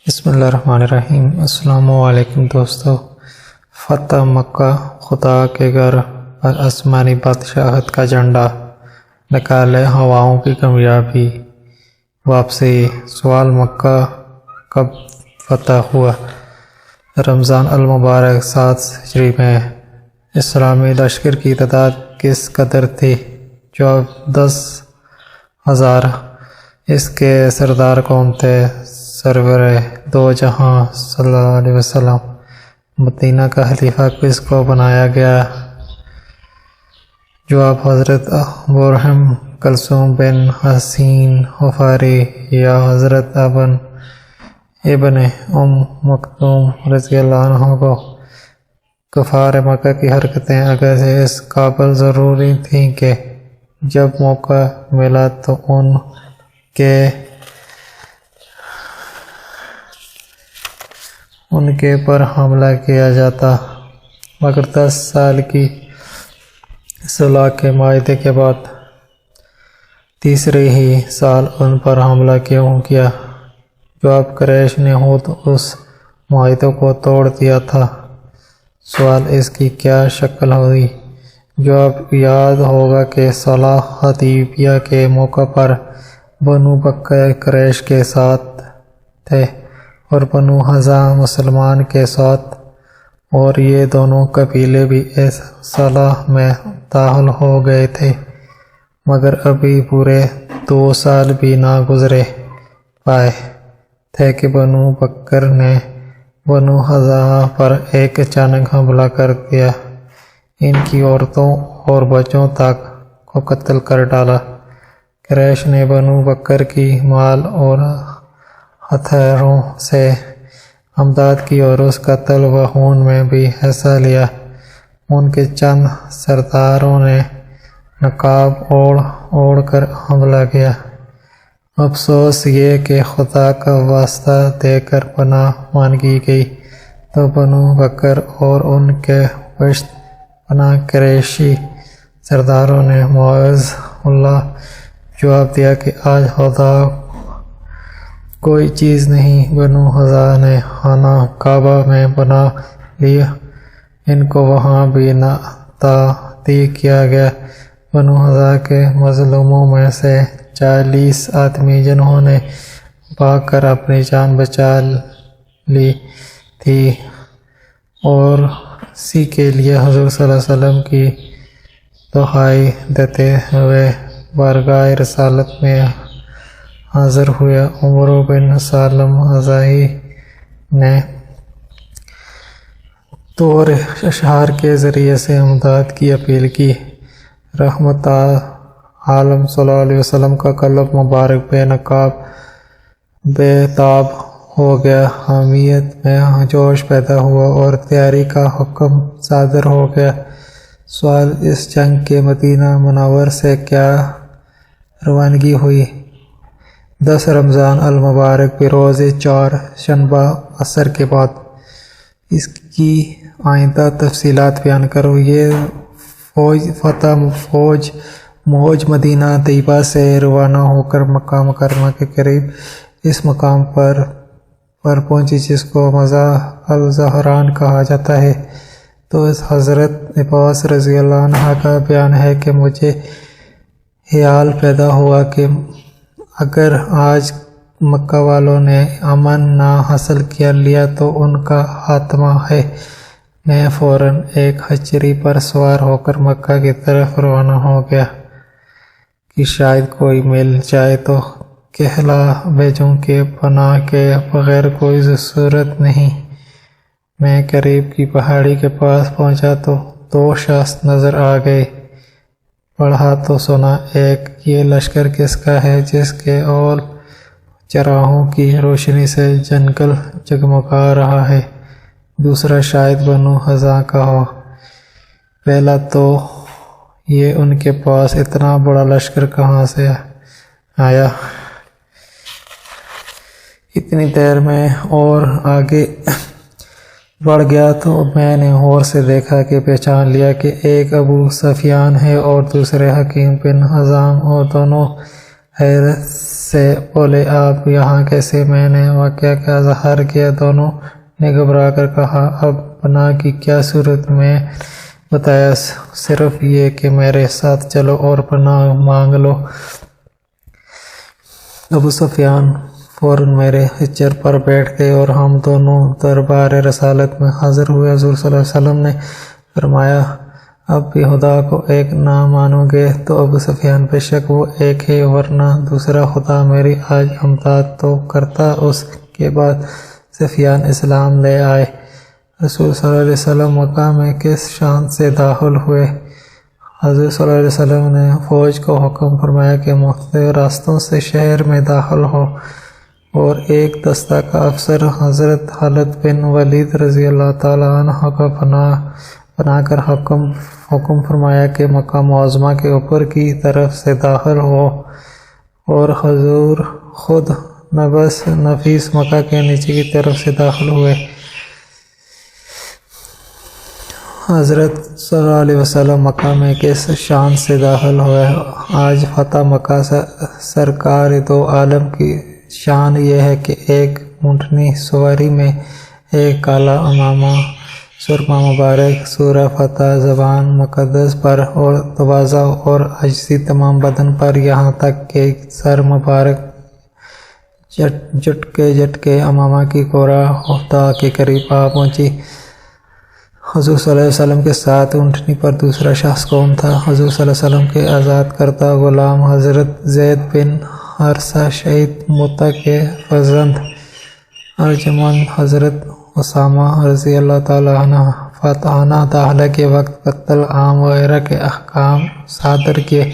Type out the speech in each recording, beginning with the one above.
بسم اللہ الرحمن الرحیم۔ السلام علیکم دوستو۔ فتح مکہ، خدا کے گھر پر آسمانی بادشاہت کا جھنڈا، نکالے ہواؤں کی کامیابی، واپسی۔ سوال: مکہ کب فتح ہوا؟ رمضان المبارک 7 ہجری میں۔ اسلامی لشکر کی تعداد کس قدر تھی؟ جواب: 10,000۔ اس کے سردار کون تھے؟ سرور دو جہاں صلی اللہ علیہ وسلم۔ مدینہ کا خلیفہ کس کو بنایا گیا؟ جواب: حضرت ابوالرحم کلثوم بن حسین غفاری یا حضرت ابن مکتوم رضی اللہ عنہ کو۔ کفار مکہ کی حرکتیں اگرچہ اس قابل ضروری تھیں کہ جب موقع ملا تو ان کے پر حملہ کیا جاتا، مگر 10 سال کی صلح کے معاہدے کے بعد تیسرے ہی سال ان پر حملہ کیوں کیا؟ جواب: قریش نے خود اس معاہدے کو توڑ دیا تھا۔ سوال: اس کی کیا شکل ہوئی؟ جواب: یاد ہوگا کہ صلح حدیبیہ کے موقع پر بنو بکر قریش کے ساتھ تھے اور بنو حزام مسلمان کے ساتھ، اور یہ دونوں قبیلے بھی اس صلح میں داخل ہو گئے تھے، مگر ابھی پورے 2 سال بھی نہ گزرے پائے تھے کہ بنو بکر نے بنو حزام پر ایک اچانک حملہ کر دیا، ان کی عورتوں اور بچوں تک کو قتل کر ڈالا۔ قریش نے بنو بکر کی مال اور ہتھیاروں سے امداد کی اور اس قتل و خون میں بھی حصہ لیا۔ ان کے چند سرداروں نے نقاب اوڑھ کر حملہ کیا۔ افسوس یہ کہ خدا کا واسطہ دے کر پناہ مانگی گئی تو بنو بکر اور ان کے پشت پناہ قریشی سرداروں نے معاذ اللہ جواب دیا کہ آج خدا کوئی چیز نہیں۔ بنو حزام نے خانہ کعبہ میں پناہ لی، ان کو وہاں بھی نہ تعدیب کیا گیا۔ بنو حزام کے مظلوموں میں سے 40 آدمی جنہوں نے بھاگ کر اپنی جان بچا لی تھی اور اسی کے لیے حضور صلی اللہ علیہ وسلم کی دہائی دیتے ہوئے بارگاہ رسالت میں حاضر ہوئے۔ عمر بن سالم حضائی نے طور اشعار کے ذریعے سے امداد کی اپیل کی۔ رحمت عالم صلی اللہ علیہ وسلم کا قلب مبارک بے نقاب بے تاب ہو گیا، حامیت میں جوش پیدا ہوا اور تیاری کا حکم صادر ہو گیا۔ سوال: اس جنگ کے مدینہ منور سے کیا روانگی ہوئی؟ 10 رمضان المبارک بروز 4 شنبہ عصر کے بعد۔ اس کی آئندہ تفصیلات بیان کرو۔ یہ موج مدینہ طیبہ سے روانہ ہو کر مکہ مکرمہ کے قریب اس مقام پر پہنچی جس کو مزار الزہران کہا جاتا ہے۔ تو اس حضرت عباس رضی اللہ عنہ کا بیان ہے کہ مجھے خیال پیدا ہوا کہ اگر آج مکہ والوں نے امن نہ حاصل کر لیا تو ان کا خاتمہ ہے۔ میں فوراً ایک خچری پر سوار ہو کر مکہ کی طرف روانہ ہو گیا کہ شاید کوئی مل جائے تو کہلا بھیجوں کہ پناہ کے بغیر کوئی صورت نہیں۔ میں قریب کی پہاڑی کے پاس پہنچا تو 2 شخص نظر آ گئے۔ پڑھا تو سنا، ایک یہ لشکر کس کا ہے جس کے اول چراغوں کی روشنی سے جنگل جگمگا رہا ہے؟ دوسرا شاید بنو حزام کا ہو۔ پہلا تو یہ ان کے پاس اتنا بڑا لشکر کہاں سے آیا؟ اتنی دیر میں اور آگے بڑھ گیا تو میں نے غور سے دیکھا کہ پہچان لیا کہ ایک ابو سفیان ہے اور دوسرے حکیم بن حزام، اور دونوں حیرت سے بولے آپ یہاں کیسے؟ میں نے واقعہ کا اظہار کیا۔ دونوں نے گھبرا کر کہا اب پناہ کی کیا صورت؟ میں بتایا صرف یہ کہ میرے ساتھ چلو اور پناہ مانگ لو۔ ابو سفیان فوراً میرے خچر پر بیٹھ گئے اور ہم دونوں دربار رسالت میں حاضر ہوئے۔ حضور صلی اللہ علیہ وسلم نے فرمایا اب بھی خدا کو ایک نہ مانو گے تو ابو سفیان بے شک وہ ایک ہے، ورنہ دوسرا خدا میری آج امداد تو کرتا۔ اس کے بعد سفیان اسلام لے آئے۔ رسول صلی اللہ علیہ وسلم مکہ میں کس شان سے داخل ہوئے؟ حضور صلی اللہ علیہ وسلم نے فوج کو حکم فرمایا کہ مختلف راستوں سے شہر میں داخل ہو، اور ایک دستہ کا افسر حضرت خالد بن ولید رضی اللہ تعالیٰ عنہ کا بنا کر حکم فرمایا کہ مکہ معظمہ کے اوپر کی طرف سے داخل ہو، اور حضور خود نفیس مکہ کے نیچے کی طرف سے داخل ہوئے۔ حضرت صلی اللہ علیہ وسلم مکہ میں کس شان سے داخل ہوئے؟ آج فتح مکہ سرکار دو عالم کی شان یہ ہے کہ ایک اونٹنی سواری میں ایک کالا امامہ سرما مبارک، سورہ فتح زبان مقدس پر اور تواضع اور عاجزی تمام بدن پر، یہاں تک کہ سر مبارک جھٹکے امامہ کی کوڑا خدا کے قریب آ پہنچی۔ حضور صلی اللہ علیہ وسلم کے ساتھ اونٹنی پر دوسرا شخص کون تھا؟ حضور صلی اللہ علیہ وسلم کے آزاد کردہ غلام حضرت زید بن حارثہ شہید مطع کے فرزند ارجمند حضرت اسامہ رضی اللہ تعالیٰ عنہ فاتحانہ داخلہ کے وقت قتل عام وغیرہ کے احکام صادر کیے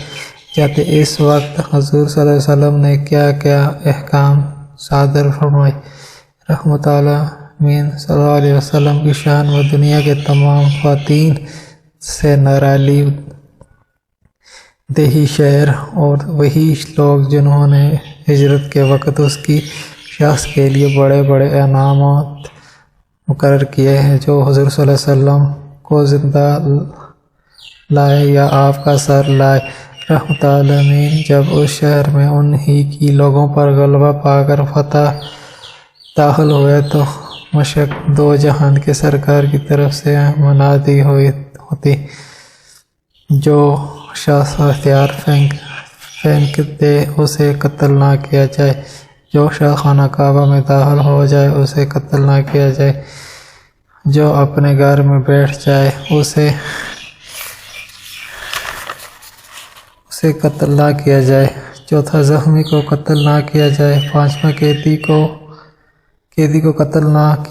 جاتے۔ اس وقت حضور صلی اللہ علیہ وسلم نے کیا کیا احکام صادر فرمائے؟ رحمت اللہ امین صلی اللہ علیہ وسلم کی شان و دنیا کے تمام خواتین سے نرالی دیہی شہر اور وہی لوگ جنہوں نے ہجرت کے وقت اس کی شخص کے لیے بڑے بڑے انعامات مقرر کیے ہیں، جو حضور صلی اللہ علیہ وسلم کو زندہ لائے یا آپ کا سر لائے، رحمت العالمین، جب اس شہر میں انہی کی لوگوں پر غلبہ پا کر فتح داخل ہوئے تو مشرق دو جہان کے سرکار کی طرف سے منادی ہوتی، جو شخص ہتھیار پھینک دے اسے قتل نہ کیا جائے، جو شخص خانہ کعبہ میں داخل ہو جائے اسے قتل نہ کیا جائے، جو اپنے گھر میں بیٹھ جائے اسے قتل نہ کیا جائے، چوتھا زخمی کو قتل نہ کیا جائے، پانچواں قیدی کو قتل نہ کیا